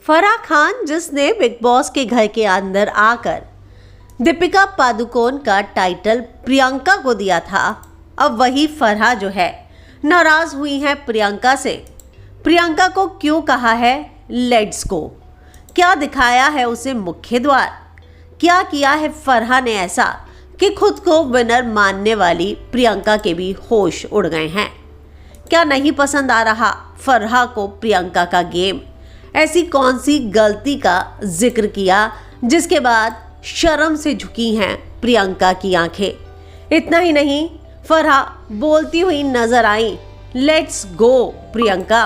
फराह खान जिसने big boss के घर के अंदर आकर दीपिका पादुकोण का टाइटल प्रियंका को दिया था, अब वही फराह जो है नाराज हुई हैं प्रियंका से। प्रियंका को क्यों कहा है लेट्स गो, क्या दिखाया है उसे मुख्य द्वार, क्या किया है फराह ने ऐसा कि खुद को विनर मानने वाली प्रियंका के भी होश उड़ गए हैं। क्या नहीं पसंद आ रहा फराह को प्रियंका का गेम? ऐसी कौन सी गलती का जिक्र किया जिसके बाद शर्म से झुकी हैं प्रियंका की आंखें? इतना ही नहीं, फराह बोलती हुई नजर आई लेट्स गो प्रियंका।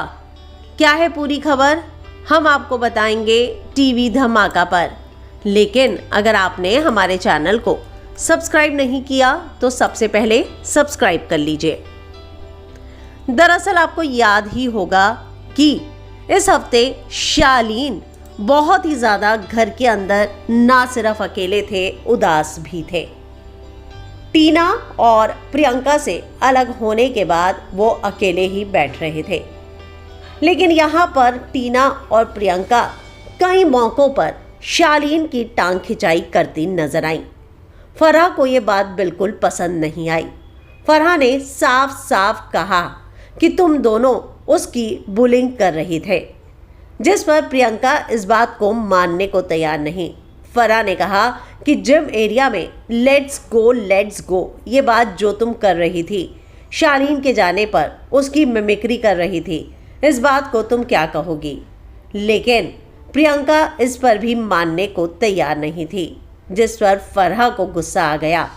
क्या है पूरी खबर हम आपको बताएंगे टीवी धमाका पर। लेकिन अगर आपने हमारे चैनल को सब्सक्राइब नहीं किया तो सबसे पहले सब्सक्राइब कर लीजिए। दरअसल आपको याद ही होगा कि इस हफ्ते शालीन बहुत ही ज़्यादा घर के अंदर ना सिर्फ अकेले थे, उदास भी थे। टीना और प्रियंका से अलग होने के बाद वो अकेले ही बैठ रहे थे। लेकिन यहाँ पर टीना और प्रियंका कई मौक़ों पर शालीन की टांग खिंचाई करती नजर आई। फराह को ये बात बिल्कुल पसंद नहीं आई। फराह ने साफ साफ कहा कि तुम दोनों उसकी बुलिंग कर रही थे, जिस पर प्रियंका इस बात को मानने को तैयार नहीं। फराह ने कहा कि जिम एरिया में लेट्स गो ये बात जो तुम कर रही थी, शालीन के जाने पर उसकी मिमिक्री कर रही थी, इस बात को तुम क्या कहोगी? लेकिन प्रियंका इस पर भी मानने को तैयार नहीं थी, जिस पर फराह को गुस्सा आ गया।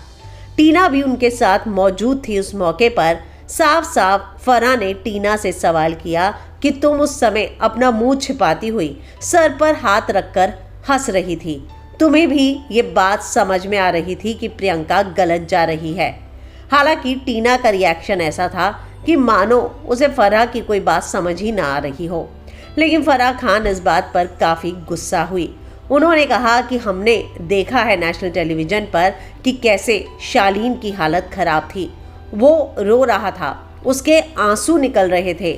टीना भी उनके साथ मौजूद थी उस मौके पर। साफ साफ फराह ने टीना से सवाल किया कि तुम उस समय अपना मुंह छिपाती हुई सर पर हाथ रखकर हंस रही थी, तुम्हें भी ये बात समझ में आ रही थी कि प्रियंका गलत जा रही है। हालांकि टीना का रिएक्शन ऐसा था कि मानो उसे फराह की कोई बात समझ ही ना आ रही हो। लेकिन फराह खान इस बात पर काफ़ी गुस्सा हुई। उन्होंने कहा कि हमने देखा है नेशनल टेलीविज़न पर कि कैसे शालीन की हालत ख़राब थी, वो रो रहा था, उसके आंसू निकल रहे थे।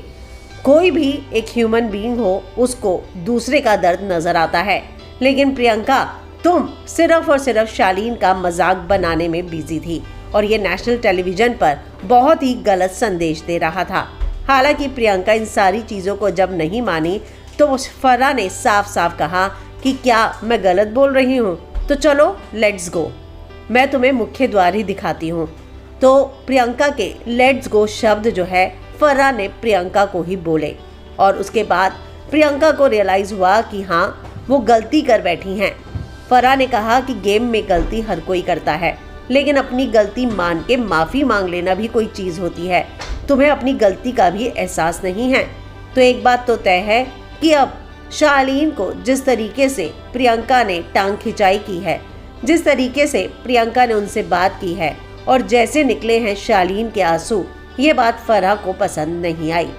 कोई भी एक ह्यूमन बीइंग हो, उसको दूसरे का दर्द नज़र आता है। लेकिन प्रियंका, तुम सिर्फ और सिर्फ शालीन का मजाक बनाने में बिजी थी और ये नेशनल टेलीविज़न पर बहुत ही गलत संदेश दे रहा था। हालांकि प्रियंका इन सारी चीज़ों को जब नहीं मानी तो फराह ने साफ साफ कहा कि क्या मैं गलत बोल रही हूँ? तो चलो लेट्स गो, मैं तुम्हें मुख्य द्वार ही दिखाती हूँ। तो प्रियंका के लेट्स गो शब्द जो है फराह ने प्रियंका को ही बोले और उसके बाद प्रियंका को रियलाइज़ हुआ कि हाँ, वो गलती कर बैठी हैं। फराह ने कहा कि गेम में गलती हर कोई करता है, लेकिन अपनी गलती मान के माफ़ी मांग लेना भी कोई चीज़ होती है। तुम्हें अपनी गलती का भी एहसास नहीं है। तो एक बात तो तय है कि अब शालीन को जिस तरीके से प्रियंका ने टांग खिंचाई की है, जिस तरीके से प्रियंका ने उनसे बात की है और जैसे निकले हैं शालीन के आंसू, ये बात फराह को पसंद नहीं आई।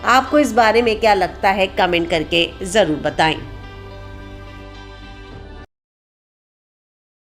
आपको इस बारे में क्या लगता है कमेंट करके ज़रूर बताएं।